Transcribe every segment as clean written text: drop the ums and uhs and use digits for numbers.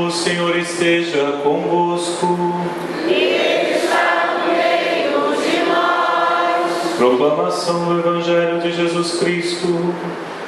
O Senhor esteja convosco. Ele está no meio de nós. Proclamação do Evangelho de Jesus Cristo,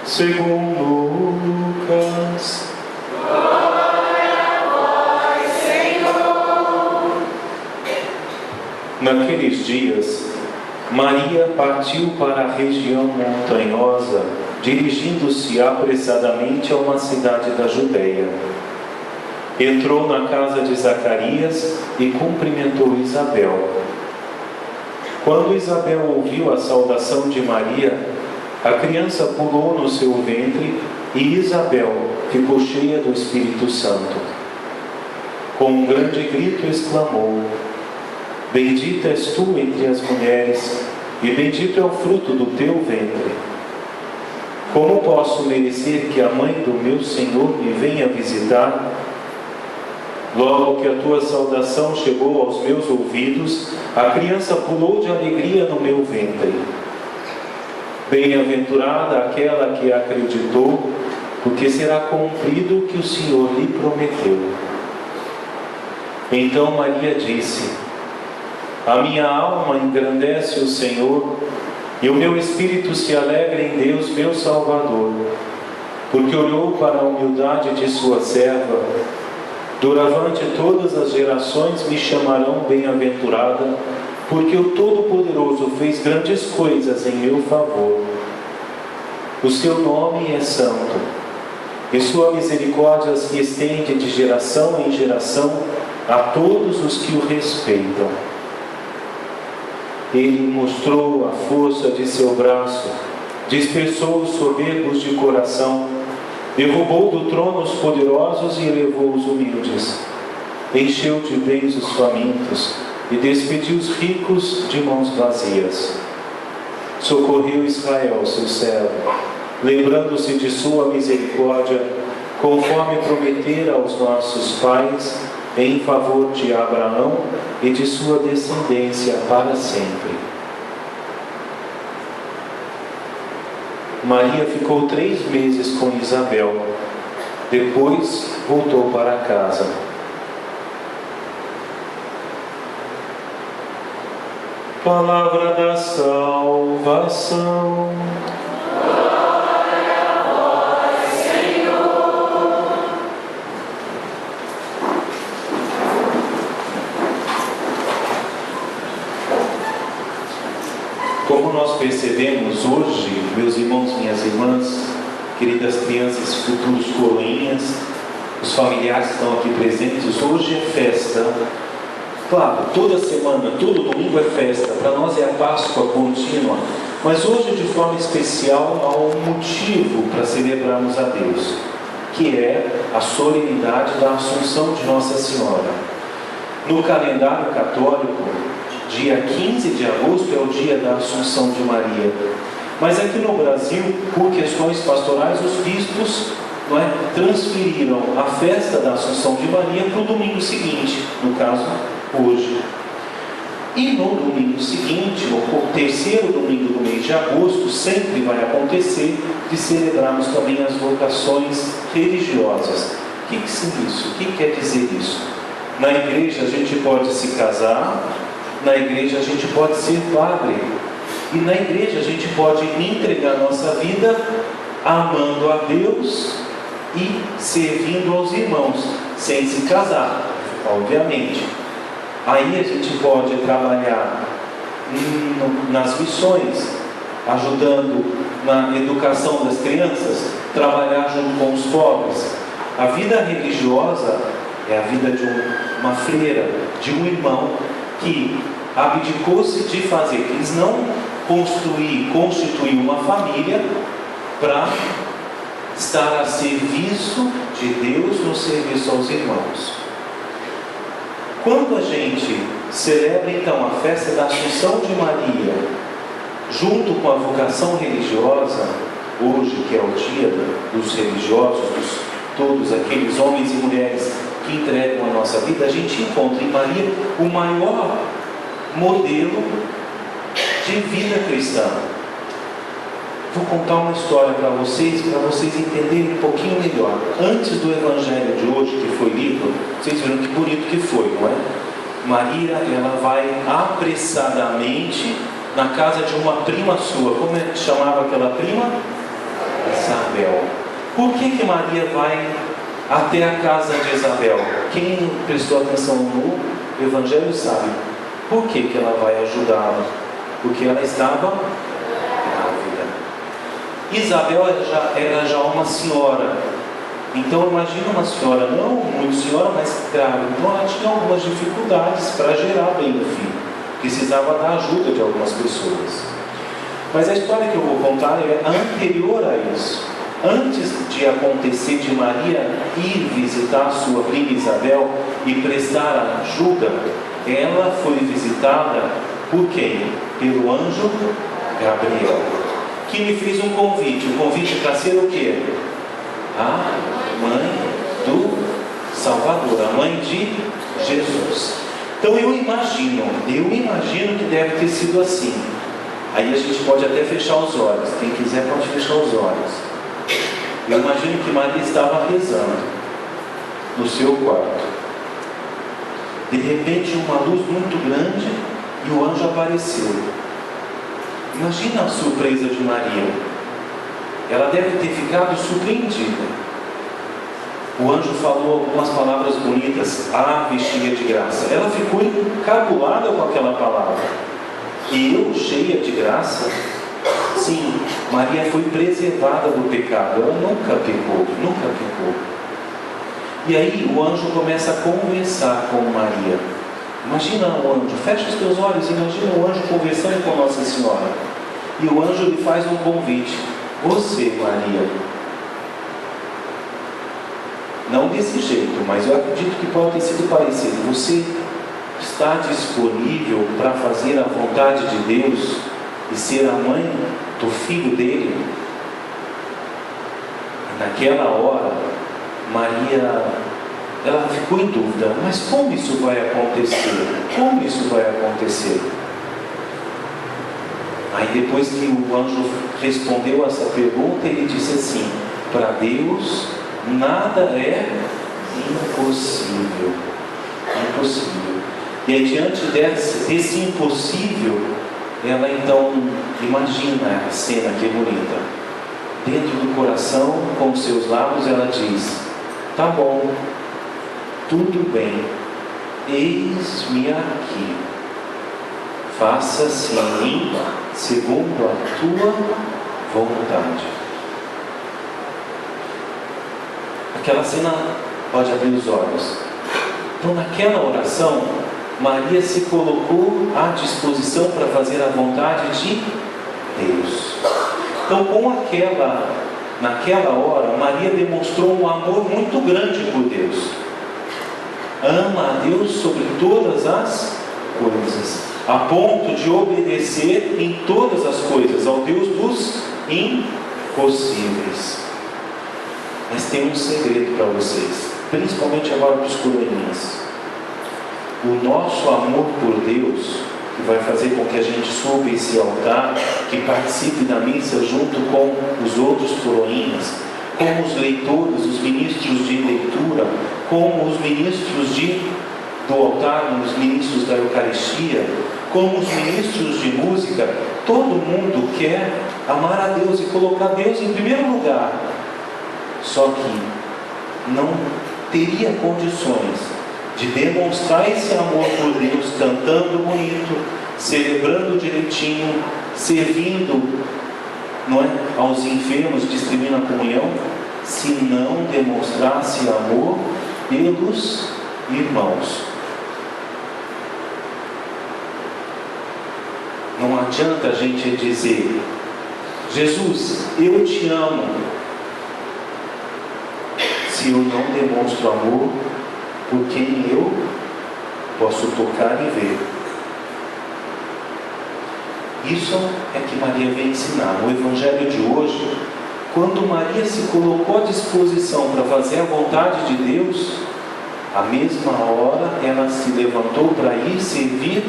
segundo Lucas. Glória a vós, Senhor. Naqueles dias, Maria partiu para a região montanhosa, dirigindo-se apressadamente a uma cidade da Judéia. Entrou na casa de Zacarias e cumprimentou Isabel. Quando Isabel ouviu a saudação de Maria, a criança pulou no seu ventre e Isabel ficou cheia do Espírito Santo. Com um grande grito exclamou: Bendita és tu entre as mulheres, e bendito é o fruto do teu ventre. Como posso merecer que a mãe do meu Senhor me venha visitar? Logo que a tua saudação chegou aos meus ouvidos, a criança pulou de alegria no meu ventre. Bem-aventurada aquela que acreditou, porque será cumprido o que o Senhor lhe prometeu. Então Maria disse: A minha alma engrandece o Senhor, e o meu espírito se alegra em Deus, meu Salvador, porque olhou para a humildade de sua serva. Doravante todas as gerações me chamarão bem-aventurada, porque o Todo-Poderoso fez grandes coisas em meu favor. O seu nome é santo, e sua misericórdia se estende de geração em geração a todos os que o respeitam. Ele mostrou a força de seu braço, dispersou os soberbos de coração, derrubou do trono os poderosos e elevou os humildes, encheu de bens os famintos e despediu os ricos de mãos vazias. Socorreu Israel, seu servo, lembrando-se de sua misericórdia, conforme prometera aos nossos pais, em favor de Abraão e de sua descendência para sempre. Maria ficou 3 meses com Isabel, depois voltou para casa. Palavra da salvação. Glória a vós, Senhor. Como nós percebemos hoje, meus irmãos, minhas irmãs, queridas crianças, futuros coroinhas, os familiares que estão aqui presentes, hoje é festa. Claro, toda semana, todo domingo é festa, para nós é a Páscoa contínua, mas hoje de forma especial há um motivo para celebrarmos a Deus, que é a solenidade da Assunção de Nossa Senhora. No calendário católico, dia 15 de agosto é o dia da Assunção de Maria. Mas aqui no Brasil, por questões pastorais, os bispos transferiram a festa da Assunção de Maria para o domingo seguinte, no caso, hoje. E no domingo seguinte, no terceiro domingo do mês de agosto, sempre vai acontecer de celebrarmos também as vocações religiosas. O que é isso? O que quer dizer isso? Na igreja a gente pode se casar, na igreja a gente pode ser padre, e na igreja a gente pode entregar nossa vida amando a Deus e servindo aos irmãos, sem se casar, obviamente. Aí a gente pode trabalhar nas missões, ajudando na educação das crianças, trabalhar junto com os pobres. A vida religiosa é a vida de uma freira, de um irmão que abdicou-se de fazer, quis não constituir uma família para estar a serviço de Deus no serviço aos irmãos. Quando a gente celebra então a festa da Assunção de Maria, junto com a vocação religiosa, hoje que é o dia dos religiosos, todos aqueles homens e mulheres que entregam a nossa vida, a gente encontra em Maria o maior modelo de vida cristã. Vou contar uma história para vocês entenderem um pouquinho melhor. Antes do Evangelho de hoje, que foi lido, Vocês viram que bonito que foi, não é? Maria, ela vai apressadamente na casa de uma prima sua. Como é que chamava aquela prima? Isabel. Por que Maria vai até a casa de Isabel? Quem prestou atenção no Evangelho sabe. Por que ela vai ajudá-la? Porque ela estava grávida. Isabel era já uma senhora. Então imagina uma senhora, não muito senhora, mas grávida. Então ela tinha algumas dificuldades para gerar bem o filho. Precisava da ajuda de algumas pessoas. Mas a história que eu vou contar é anterior a isso. Antes de acontecer de Maria ir visitar sua prima Isabel e prestar ajuda, ela foi visitada por quem? Pelo anjo Gabriel, que me fez um convite. Um convite para ser o quê? A mãe do Salvador, a mãe de Jesus. Então eu imagino que deve ter sido assim. Aí a gente pode até fechar os olhos. Quem quiser pode fechar os olhos. Eu imagino que Maria estava rezando no seu quarto. De repente uma luz muito grande e o anjo apareceu. Imagina a surpresa de Maria. Ela deve ter ficado surpreendida. O anjo falou algumas palavras bonitas. Ave cheia de graça. Ela ficou encabulada com aquela palavra. E eu, cheia de graça? Sim, Maria foi preservada do pecado. Ela nunca pecou. E aí o anjo começa a conversar com Maria. Imagina o anjo, fecha os teus olhos, imagina o anjo conversando com Nossa Senhora. E o anjo lhe faz um convite. Você, Maria, não desse jeito, mas eu acredito que pode ter sido parecido. Você está disponível para fazer a vontade de Deus e ser a mãe do filho dele? Naquela hora, Maria, ela ficou em dúvida. Mas como isso vai acontecer? Aí depois que o anjo respondeu essa pergunta, ele disse assim: para Deus nada é impossível. E aí, diante desse impossível, ela então imagina a cena, que bonita. Dentro do coração, com os seus lábios, ela diz: tá bom, tudo bem, eis-me aqui, faça-se em mim segundo a tua vontade. Aquela cena pode abrir os olhos. Então, naquela oração, Maria se colocou à disposição para fazer a vontade de Deus. Então, naquela hora, Maria demonstrou um amor muito grande por Deus. Ama a Deus sobre todas as coisas, a ponto de obedecer em todas as coisas ao Deus dos impossíveis. Mas tem um segredo para vocês, principalmente agora para os coroinhas. O nosso amor por Deus, que vai fazer com que a gente suba esse altar, que participe da missa junto com os outros coroinhas, como os leitores, os ministros de leitura, como os ministros do altar, os ministros da Eucaristia, como os ministros de música. Todo mundo quer amar a Deus e colocar Deus em primeiro lugar. Só que não teria condições de demonstrar esse amor por Deus cantando bonito, celebrando direitinho, servindo, não é, aos enfermos, distribuindo a comunhão, se não demonstrasse amor pelos irmãos. Não adianta a gente dizer: Jesus, eu te amo, se eu não demonstro amor por quem eu posso tocar e ver. Isso é que Maria vem ensinar. No Evangelho de hoje, quando Maria se colocou à disposição para fazer a vontade de Deus, à mesma hora ela se levantou para ir servir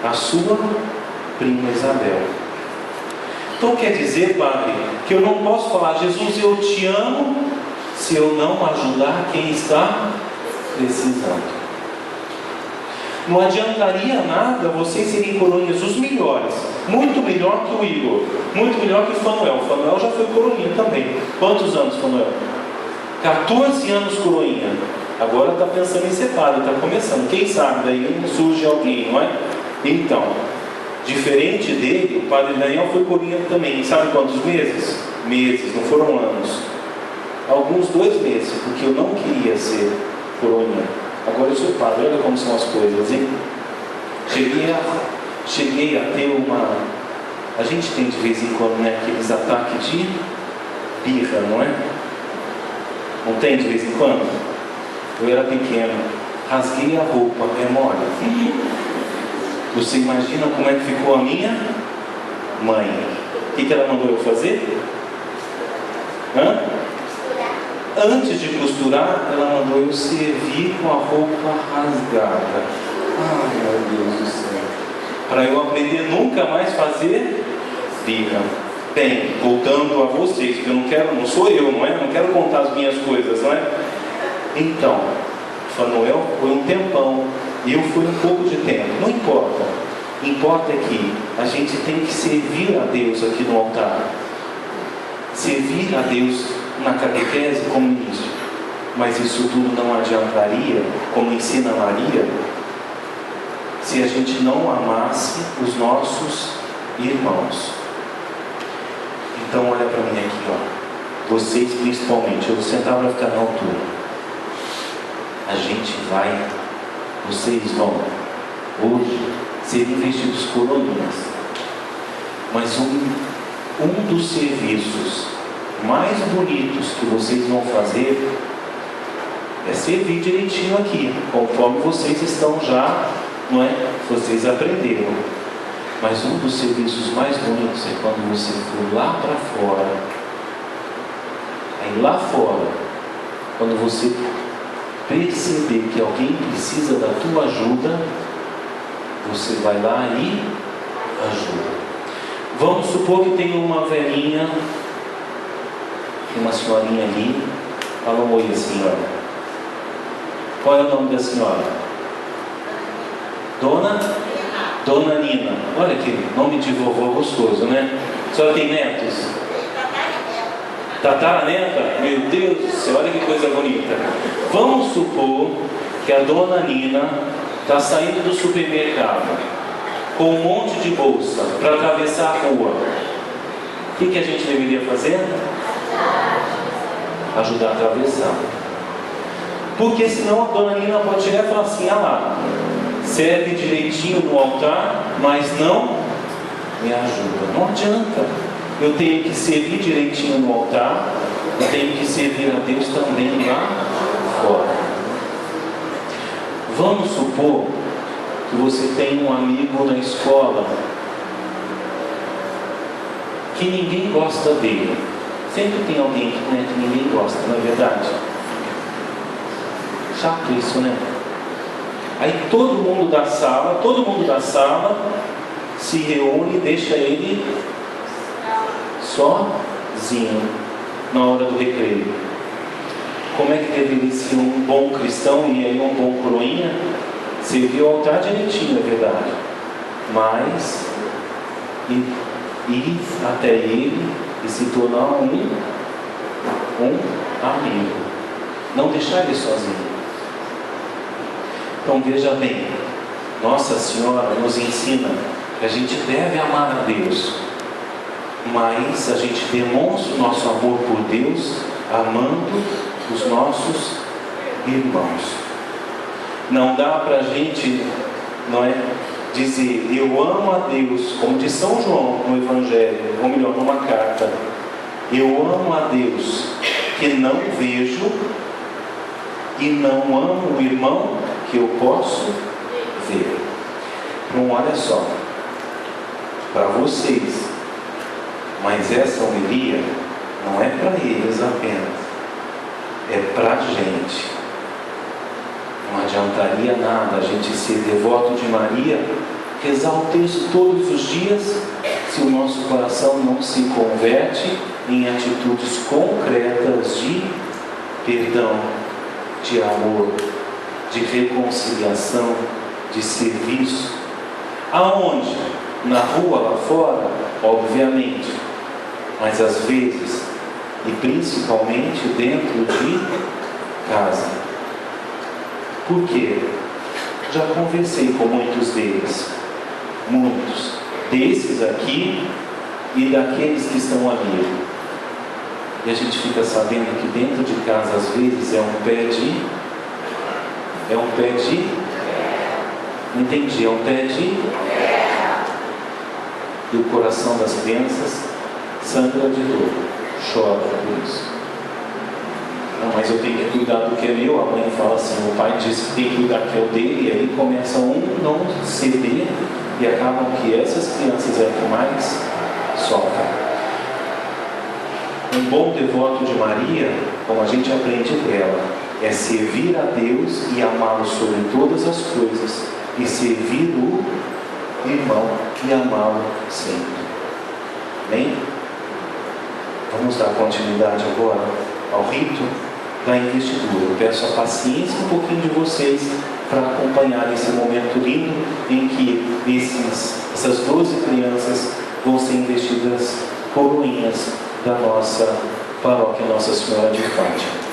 a sua prima Isabel. Então quer dizer, Padre, que eu não posso falar: Jesus, eu te amo, se eu não ajudar quem está precisando. Não adiantaria nada vocês serem coroinhas os melhores, muito melhor que o Igor, muito melhor que o Fanuel. O Fanuel já foi coroinha também. Quantos anos, Fanuel? 14 anos coroinha. Agora está pensando em ser padre, está começando. Quem sabe daí não surge alguém, não é? Então, diferente dele, o padre Daniel foi coroinha também. Sabe quantos meses? Meses, não foram anos. Alguns 2 meses, porque eu não queria ser coroinha. Agora eu sou padre, olha como são as coisas, hein? Cheguei a ter uma... A gente tem de vez em quando, né, aqueles ataques de birra, não é? Não tem de vez em quando? Eu era pequeno, rasguei a roupa, é mole. Você imagina como é que ficou a minha mãe? O que ela mandou eu fazer? Antes de costurar, ela mandou eu servir com a roupa rasgada. Ai, meu Deus do céu. Para eu aprender nunca mais fazer birra. Bem, voltando a vocês, porque não sou eu, não é? Não quero contar as minhas coisas, não é? Então, Fanuel foi um tempão, eu fui um pouco de tempo. Não importa. Importa é que a gente tem que servir a Deus aqui no altar. Servir a Deus na catequese como isso. Mas isso tudo não adiantaria, como ensina Maria, se a gente não amasse os nossos irmãos. Então olha para mim aqui, ó. Vocês principalmente, eu vou sentar para ficar na altura. A gente vai, vocês vão hoje ser investidos coroinhas. Mas um dos serviços mais bonitos que vocês vão fazer é servir direitinho aqui, conforme vocês estão já, não é? Vocês aprenderam. Mas um dos serviços mais bonitos é quando você for lá para fora. Aí lá fora, quando você perceber que alguém precisa da tua ajuda, você vai lá e ajuda. Vamos supor que tem uma velhinha, tem uma senhorinha ali. Fala um oi, senhora. Qual é o nome da senhora? Dona Nina. Olha que nome de vovó gostoso, né? A senhora tem netos? Tataraneta? Meu Deus do céu, olha que coisa bonita. Vamos supor que a Dona Nina está saindo do supermercado com um monte de bolsa para atravessar a rua. O que a gente deveria fazer? Ajudar a atravessar. Porque senão a Dona Nina pode chegar e falar assim: ah lá, serve direitinho no altar, mas não me ajuda. Não adianta. Eu tenho que servir direitinho no altar, eu tenho que servir a Deus também lá fora. Vamos supor que você tem um amigo na escola que ninguém gosta dele. Sempre tem alguém que ninguém gosta, não é verdade? Chato isso, né? Aí todo mundo da sala se reúne e deixa ele sozinho na hora do recreio. Como é que deveria ser um bom cristão e aí um bom coroinha? Servir o altar direitinho, é verdade. Mas ir até ele e se tornar um amigo. Não deixar ele sozinho. Então veja bem, Nossa Senhora nos ensina que a gente deve amar a Deus, mas a gente demonstra o nosso amor por Deus amando os nossos irmãos. Não dá para a gente, não é, dizer eu amo a Deus, como diz São João no Evangelho, ou melhor, numa carta. Eu amo a Deus que não vejo e não amo o irmão que eu posso ver. Então olha só, para vocês, mas essa homilia não é para eles apenas, é para a gente. Não adiantaria nada a gente ser devoto de Maria, rezar o texto todos os dias, se o nosso coração não se converte em atitudes concretas de perdão, de amor, de reconciliação, de serviço. Aonde? Na rua, lá fora? Obviamente. Mas às vezes, e principalmente dentro de casa. Por quê? Já conversei com muitos deles. Muitos. Desses aqui e daqueles que estão ali. E a gente fica sabendo que dentro de casa, às vezes, é um pé de... Não entendi, é um pé de... E o coração das crianças sangra de dor, chora por isso. Não, mas eu tenho que cuidar do que é meu. A mãe fala assim, o pai diz que tem que cuidar do que é o dele, e aí começa não ceder, e acabam que essas crianças é que mais sofrem. Um bom devoto de Maria, como a gente aprende dela, é servir a Deus e amá-lo sobre todas as coisas, e servir o irmão e amá-lo sempre. Amém? Vamos dar continuidade agora ao rito da investidura. Eu peço a paciência um pouquinho de vocês para acompanhar esse momento lindo em que essas 12 crianças vão ser investidas coroinhas da nossa paróquia Nossa Senhora de Fátima.